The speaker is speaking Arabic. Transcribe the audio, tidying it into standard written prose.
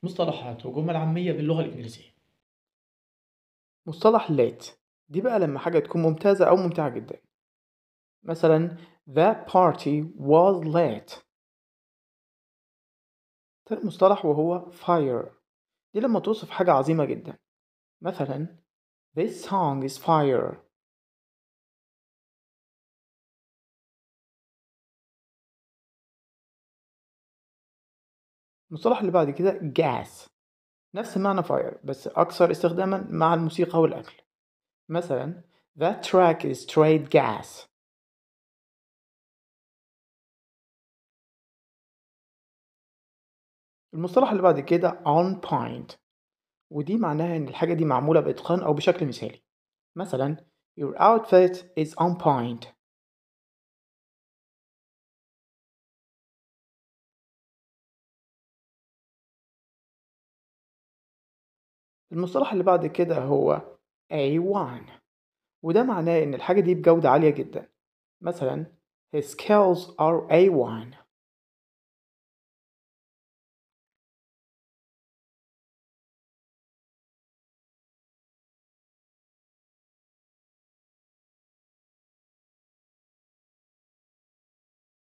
مصطلحات وجمل عامية باللغة الإنجليزية. مصطلح late دي بقى لما حاجة تكون ممتازة أو ممتعة جدا. مثلا that party was late. تاني مصطلح وهو fire دي لما توصف حاجة عظيمة جدا. مثلا this song is fire. المصطلح اللي بعد كده gas نفس معنى fire بس أكثر استخداما مع الموسيقى والأكل. مثلا that track is straight gas. المصطلح اللي بعد كده on point ودي معناها إن الحاجة دي معمولة بإتقان أو بشكل مثالي. مثلا your outfit is on point. المصطلح اللي بعد كده هو A1 وده معناه إن الحاجة دي بجودة عالية جدا. مثلا his skills are A1.